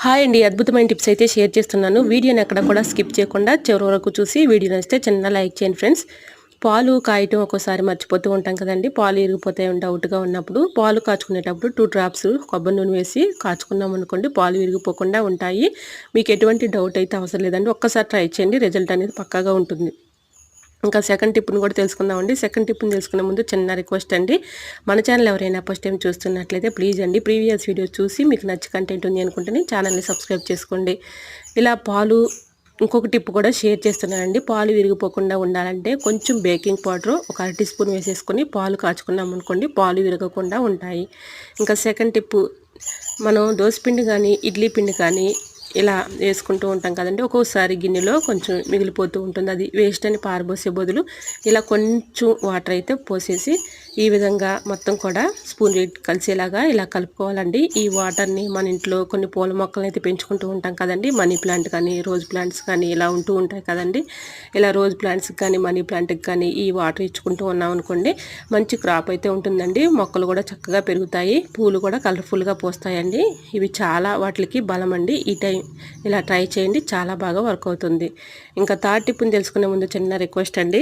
Hi అండి, అద్భుతమైన tips అయితే షేర్ చేస్తున్నాను. వీడియోని ఎక్కడ కూడా స్కిప్ చేయకుండా చివరి వరకు చూసి వీడియో నచ్చితే చిన్న లైక్ చేయండి ఫ్రెండ్స్. పాలు కాయటం ఒక్కోసారి మర్చిపోతూ ఉంటాం కదండి. పాలు ఇరిగిపోతాయని డౌట్గా ఉన్నప్పుడు పాలు కాచుకునేటప్పుడు 2 డ్రాప్స్ కొబ్బరి నూనె వేసి కాచుకున్నాం అనుకోండి, పాలు విరిగిపోకుండా ఉంటాయి. మీకు ఎటువంటి డౌట్ అయితే అవసరం లేదండి. ఒక్కసారి ట్రై చేయండి, రిజల్ట్ అనేది పక్కాగా ఉంటుంది. ఇంకా సెకండ్ టిప్ని కూడా తెలుసుకుందామండి. సెకండ్ టిప్ని తెలుసుకునే ముందు చిన్న రిక్వెస్ట్ అండి, మన ఛానల్ ఎవరైనా ఫస్ట్ టైం చూస్తున్నట్లయితే ప్లీజ్ అండి, ప్రీవియస్ వీడియోస్ చూసి మీకు నచ్చి కంటెంట్ ఉంది అనుకుంటేనే ఛానల్ని సబ్స్క్రైబ్ చేసుకోండి. ఇలా పాలు ఇంకొక టిప్ కూడా షేర్ చేస్తున్నానండి. పాలు విరిగిపోకుండా ఉండాలంటే కొంచెం బేకింగ్ పౌడర్ ఒక 1/2 టీ స్పూన్ వేసేసుకొని పాలు కాచుకున్నాం అనుకోండి, పాలు విరగకుండా ఉంటాయి. ఇంకా సెకండ్ టిప్పు, మనం దోసపిండి కానీ ఇడ్లీ పిండి కానీ ఇలా వేసుకుంటూ ఉంటాం కదండి. ఒక్కోసారి గిన్నెలో కొంచెం మిగిలిపోతూ ఉంటుంది, అది వేస్ట్ అని పారబోసే బదులు ఇలా కొంచెం వాటర్ అయితే పోసేసి ఈ విధంగా మొత్తం కూడా స్పూన్ కలిసేలాగా ఇలా కలుపుకోవాలండి. ఈ వాటర్ని మన ఇంట్లో కొన్ని పూల మొక్కలను అయితే పెంచుకుంటూ ఉంటాం కదండి. మనీ ప్లాంట్ కానీ రోజ్ ప్లాంట్స్ కానీ ఇలా ఉంటూ ఉంటాయి కదండి. ఇలా రోజ్ ప్లాంట్స్కి కానీ మనీ ప్లాంట్కి కానీ ఈ వాటర్ ఇచ్చుకుంటూ ఉన్నాం అనుకోండి, మంచి క్రాప్ అయితే ఉంటుందండి. మొక్కలు కూడా చక్కగా పెరుగుతాయి, పూలు కూడా కలర్ఫుల్గా పోస్తాయండి. ఇవి చాలా వాటికి బలం అండి. ఈ టైం ఇలా ట్రై చేయండి, చాలా బాగా వర్క్ అవుతుంది. ఇంకా థర్డ్ టిప్ని తెలుసుకునే ముందు చిన్న రిక్వెస్ట్ అండి,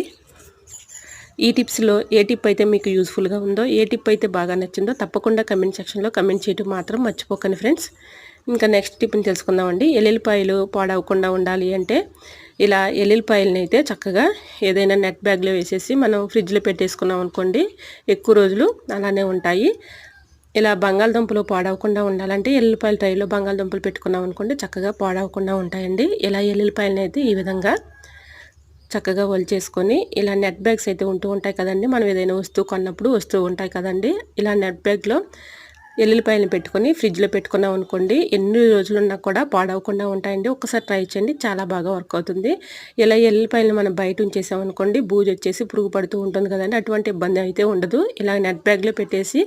ఈ టిప్స్లో ఏ టిప్ అయితే మీకు యూస్ఫుల్గా ఉందో, ఏ టిప్ అయితే బాగా నచ్చిందో తప్పకుండా కమెంట్ సెక్షన్లో కమెంట్ చేయడం మాత్రం మర్చిపోకండి ఫ్రెండ్స్. ఇంకా నెక్స్ట్ టిప్ని తెలుసుకుందామండి. ఎల్లుల్లిపాయలు పాడవకుండా ఉండాలి అంటే ఇలా ఎల్లుల్లిపాయలని అయితే చక్కగా ఏదైనా నెట్ బ్యాగ్లో వేసేసి మనం ఫ్రిడ్జ్లో పెట్టేసుకున్నాం అనుకోండి, ఎక్కువ రోజులు అలానే ఉంటాయి. ఇలా బంగాళదుంపలు పాడవకుండా ఉండాలంటే ఎల్లుల్లిపాయల ట్రైలో బంగాళదుంపలు పెట్టుకున్నాం అనుకోండి, చక్కగా పాడవకుండా ఉంటాయండి. ఇలా ఎల్లుల్లిపాయలని అయితే ఈ విధంగా చక్కగా ఒలిచేసుకొని, ఇలా నెట్ బ్యాగ్స్ అయితే ఉంటూ ఉంటాయి కదండి, మనం ఏదైనా వస్తువు కొన్నప్పుడు వస్తూ ఉంటాయి కదండి, ఇలా నెట్ బ్యాగ్లో ఎల్లుల్లిపాయలను పెట్టుకొని ఫ్రిడ్జ్లో పెట్టుకున్నాం అనుకోండి, ఎన్ని రోజులున్నా కూడా పాడవకుండా ఉంటాయండి. ఒక్కసారి ట్రై చేయండి, చాలా బాగా వర్క్ అవుతుంది. ఇలా ఎల్లుల్లిపాయలను మనం బయట ఉంచేసాం అనుకోండి, బూజు వచ్చేసి పురుగు పడుతూ ఉంటుంది కదండి, అటువంటి ఇబ్బంది అయితే ఉండదు. ఇలా నెట్ బ్యాగ్లో పెట్టేసి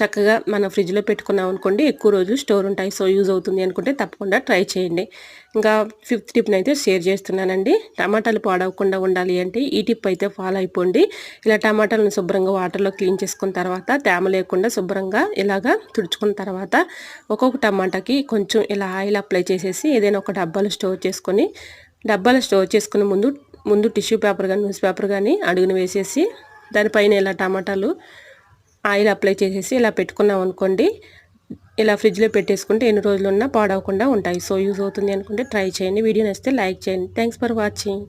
చక్కగా మనం ఫ్రిడ్జ్లో పెట్టుకున్నాం అనుకోండి, ఎక్కువ రోజులు స్టోర్ ఉంటాయి. సో యూజ్ అవుతుంది అనుకుంటే తప్పకుండా ట్రై చేయండి. ఇంకా ఫిఫ్త్ టిప్ని అయితే షేర్ చేస్తున్నానండి. టమాటాలు పాడవకుండా ఉండాలి అంటే ఈ టిప్ అయితే ఫాలో అయిపోండి. ఇలా టమాటాలను శుభ్రంగా వాటర్లో క్లీన్ చేసుకున్న తర్వాత తేమ లేకుండా శుభ్రంగా ఇలాగా తుడుచుకున్న తర్వాత ఒక్కొక్క టమాటాకి కొంచెం ఇలా ఆయిల్ అప్లై చేసేసి ఏదైనా ఒక డబ్బాలో స్టోర్ చేసుకొని, డబ్బాలో స్టోర్ చేసుకునే ముందు టిష్యూ పేపర్ కానీ న్యూస్ పేపర్ కానీ అడుగున వేసేసి దానిపైన ఇలా టమాటాలు ఆయిల్ అప్లై చేసేసి ఇలా పెట్టుకున్నాం అనుకోండి, ఇలా ఫ్రిడ్జ్లో పెట్టేసుకుంటే ఎన్ని రోజులున్నా పాడవకుండా ఉంటాయి. సో యూజ్ అవుతుంది అనుకుంటే ట్రై చేయండి. వీడియో నచ్చితే లైక్ చేయండి. Thanks for watching.